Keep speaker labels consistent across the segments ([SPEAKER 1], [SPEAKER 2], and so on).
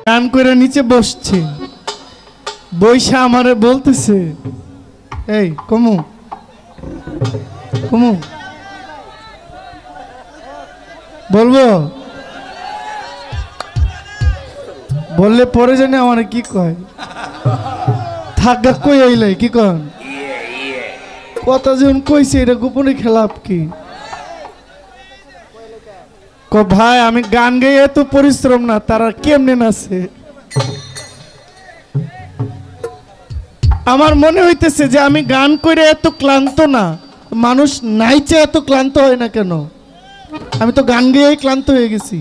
[SPEAKER 1] গান করে নিচে বসছে, বৈশা আমারে বলতেছে, এই কমু কমু বলবো, বললে পরে জানি আমার কি কয়, থাকা কই হইলে কি কন কথা যখন কইছে এটা গোপনে খেলাপ কি ভাই, আমি গান গাই এত পরিশ্রম না, তারা কেমনে নাচে। আমার মনে হইতেছে যে আমি গান করে এত ক্লান্ত না, মানুষ নাইচে এত ক্লান্ত হয় না কেন? আমি তো গান গেয়েই ক্লান্ত হয়ে গেছি।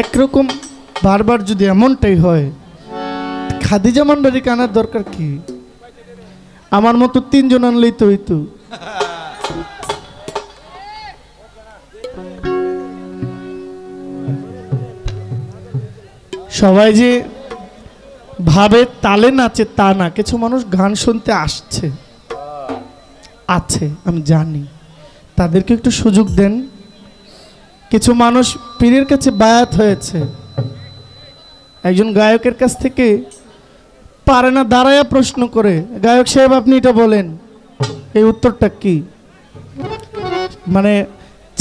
[SPEAKER 1] একরকম বারবার যদি এমনটাই হয়, খাদিজা মান্ডারিকে আনার দরকার কি? আমার মতো 3 জন আনলেই তো হইতো। সবাই যে ভাবে তালে নাচে তা না, কিছু মানুষ গান শুনতে আসছে আছে, আমি জানি, তাদেরকে একটু সুযোগ দেন। কিছু মানুষ পীরের কাছে বায়াত হয়েছে, একজন গায়কের কাছ থেকে পারে না দাঁড়ায়া প্রশ্ন করে, গায়ক সাহেব আপনি এটা বলেন, এই উত্তরটা কি? মানে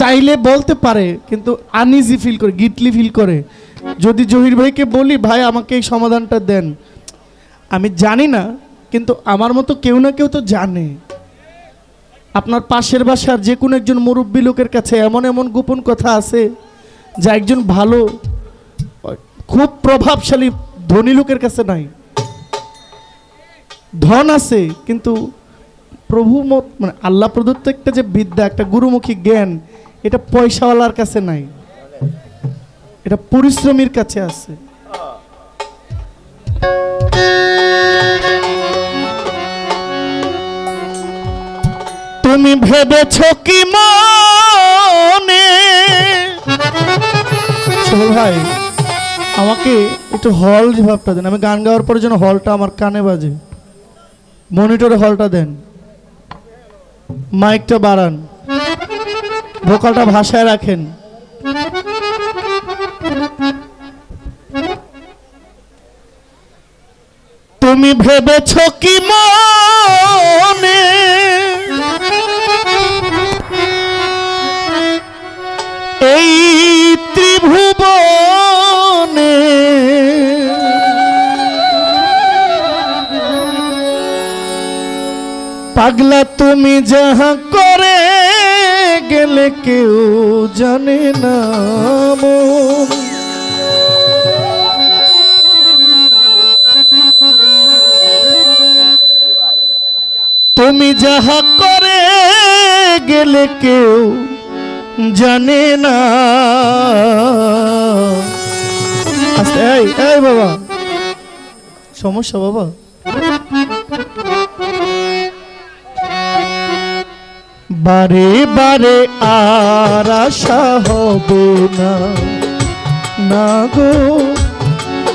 [SPEAKER 1] চাইলে বলতে পারে কিন্তু আনইজি ফিল করে, গিটলি ফিল করে। যদি জহির ভাইকে বলি ভাই আমাকে এই সমাধানটা দেন, আমি জানি না, কিন্তু আমার মতো কেউ না কেউ তো জানে। আপনার পাশের বাসার যে কোনো একজন মুরব্বী লোকের কাছে এমন এমন গোপন কথা আছে যা একজন ভালো খুব প্রভাবশালী ধনী লোকের কাছে নাই। ধন আছে কিন্তু প্রভু মানে আল্লাহ প্রদত্ত একটা যে বিদ্যা, একটা গুরুমুখী জ্ঞান, এটা পয়সাওয়ালার কাছে নাই, এটা পরিশ্রমীর কাছে আছে। তুমি ভেবেছ কি মনে? ভাই আমাকে একটু হল ভাবটা দেন, আমি গান গাওয়ার পরে যেন হলটা আমার কানে বাজে। মনিটরে হলটা দেন, মাইকটা বাড়ান, ভোকালটা ভাষায় রাখেন। তুমি ভেবেছ কি মনে এই ত্রিভুবনে পাগলা তুমি যাহা করে গেলে কেউ জানে না মন। তুমি যাহা করে গেলে কেউ জানে না। এই এই বাবা, সমস্যা বাবা? বারে বারে আর আশা হবে না, না গো,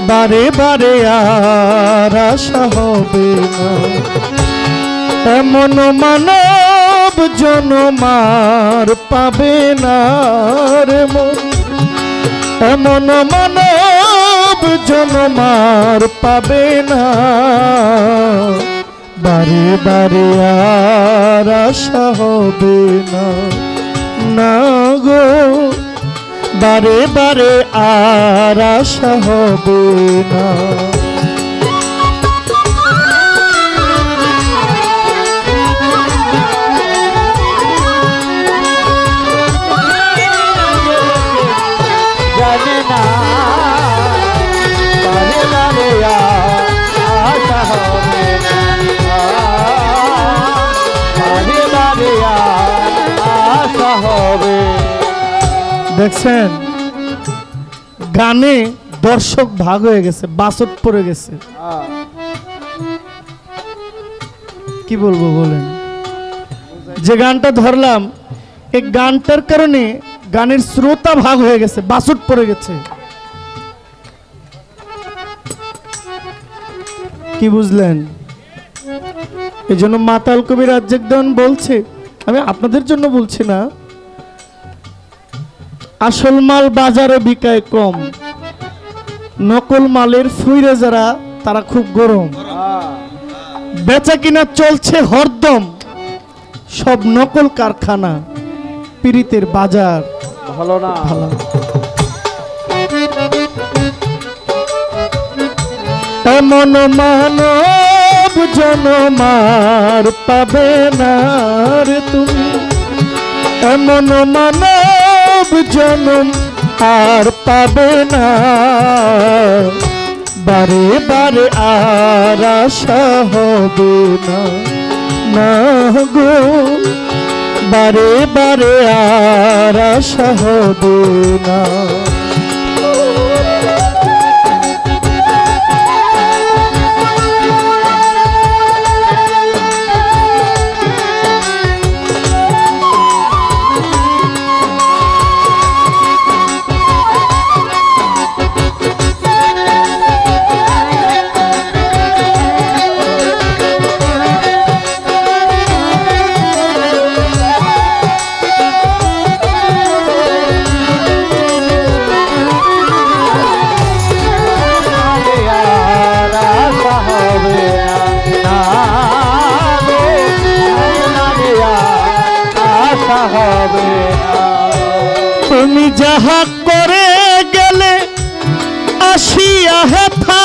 [SPEAKER 1] বারে বারে আর আশা হবে না। এমন মানব জনমার পাবে না রে মন, এমন মানব জনমার পাবে না। বারে বারে আর আশা হবে না, না গো, বারে বারে আর আশা হবে না।
[SPEAKER 2] জানে না বারে বারে আশা হবে না, বারে বারে আশা হবে।
[SPEAKER 1] দেখছেন গানে দর্শক ভাগ হয়ে গেছে, বাসট পড়ে গেছে। কি বলবো বলেন? যে গানটা ধরলাম এই গানটার কারণে গানের শ্রোতা ভাগ হয়ে গেছে, বাসট পড়ে গেছে। কি বুঝলেন? এই জন্য মাতাল কবি রাজ্জাক দেওয়ান বলছে, আমি আপনাদের জন্য বলছি না, আসল মাল বাজারে বিকায় কম, নকল মালের ফুইরে যারা তারা খুব গরম। বেচা কিনা চলছে হরদম, সব নকল কারখানা, পীড়িতের বাজার
[SPEAKER 2] ভালো না।
[SPEAKER 1] ভালো। এমন মানব জনমার পাবে না রে তুমি, এমন মানব জনম আর পাবে না, বারে বারে আর আশা হবে না, না গো বারে বারে আর আশা হবে না। তুমি যাহা করে গেলে আসিয়া হেথা,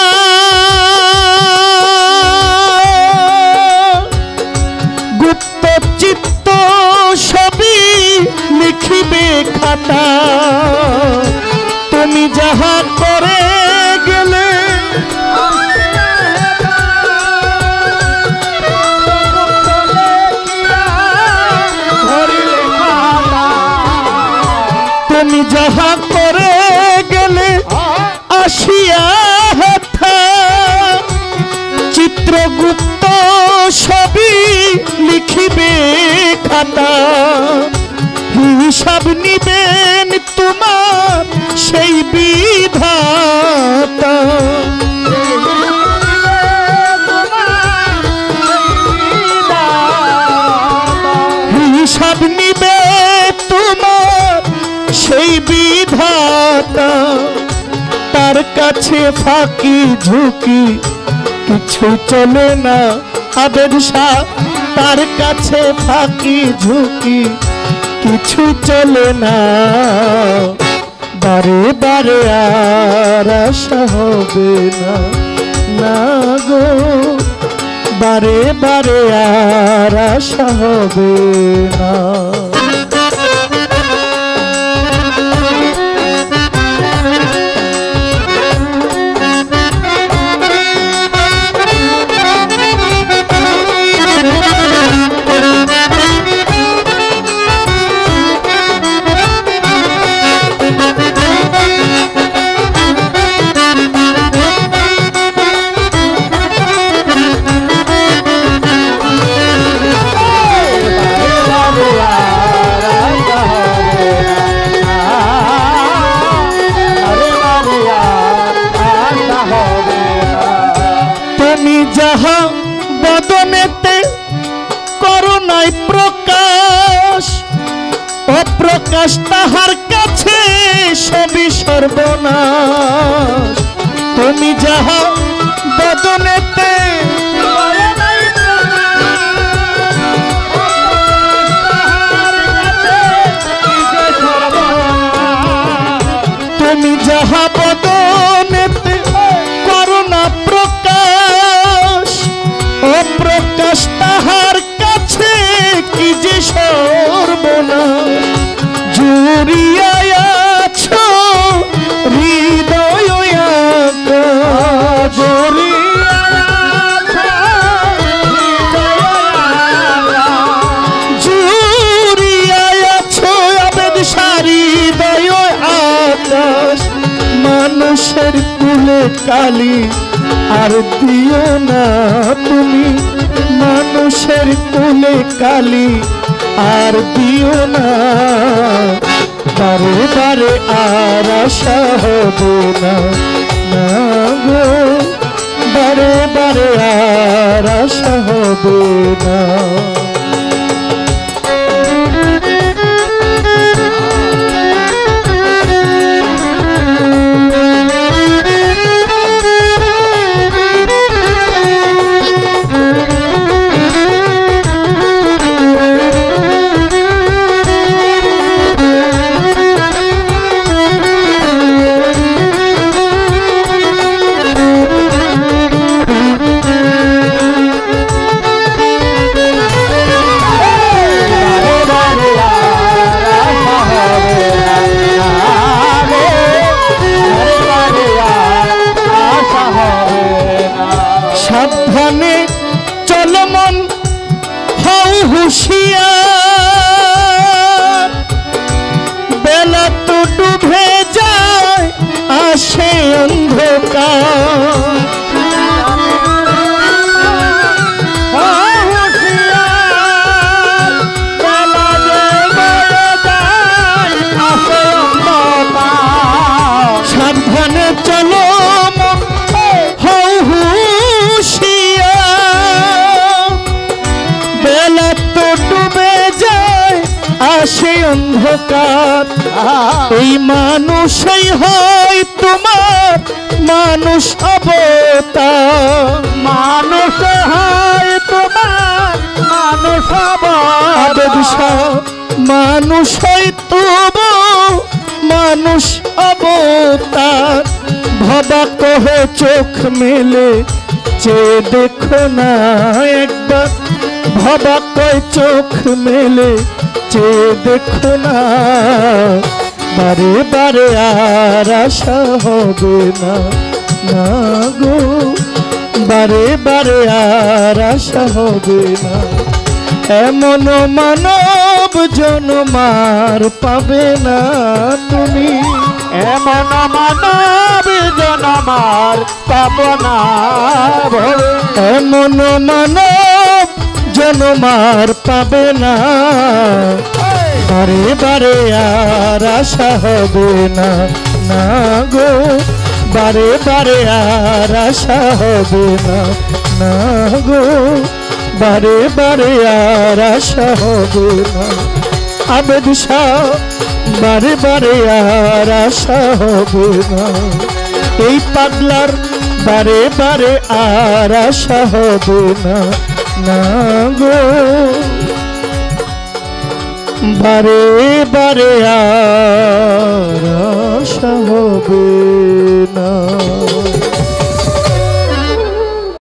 [SPEAKER 1] গুপ্ত চিত্ত সবই লিখিবে খাতা, তুমি যাহা করে গেলে তুমি যাহা করে গেলে আসিয়া হেথা, চিত্রগুপ্ত সবই লিখিবে খাতা, হিসাব নিবেন তোমার সেই বিধাতা, হিসাব নিবে তোমার সেই বিধাতা, তার কাছে ফাঁকি ঝুঁকি কিছু চলে না আবেদ শাহ, তার কাছে ফাঁকি ঝুঁকি কিছু চলে না, বারে বারে আর আশা হবে না, না গো বারে বারে আর আশা হবে না। যাহা বদনেতে করুণায় প্রকাশ, অপ্রকাশ তাহার কাছে সবই সর্বনাশ, তুমি যাহা বদনেতে তুমি যাহা বদনেতে করুণা প্রকাশ, অপ্রকাশ তাহার কাছে কি যে সর্বনাশ, জুড়িয়া আছো হৃদয় আকাশ, জুড়িয়া আছো আবেদ সারি হৃদয় আকাশ, মানুষের কুলে কালি আর দিও না তুমি, মানুষের কুলে কালি আর দিও না, বারে বারে আর আশা হবে না, না গো বারে বারে আর আশা হবে না। আসে অন্ধকার, এই মানুষই হয় তোমার মানুষ অবতার।
[SPEAKER 2] মানুষ হয় তোমার মানুষ
[SPEAKER 1] আবেদ শাহ মানুষ হয় তবু মানুষ অবতার। ভবা কহে চোখ মেলে চেয়ে দেখো না একবার, ভবা কয় চোখ মেলে চেয়ে দেখো না। বারে বারে আর আশা হবে না, না গো বারে বারে আর আশা হবে না। এমন মানব জনমার পাবে না তুমি,
[SPEAKER 2] এমন মানব জনমার পাবনা ভবে।
[SPEAKER 1] এমন মানব জনমার পাবে না। বারে বারে আর আশা হবে না, না গো বারে বারে আর আশা হবে না, না গো বারে বারে আর আশা হবে না। আবেদ শাহ বারে বারে আর আশা হবে না। এই পাগলার বারে বারে আর আশা হবে না, না গো বারে বারে আর আশা হবে না।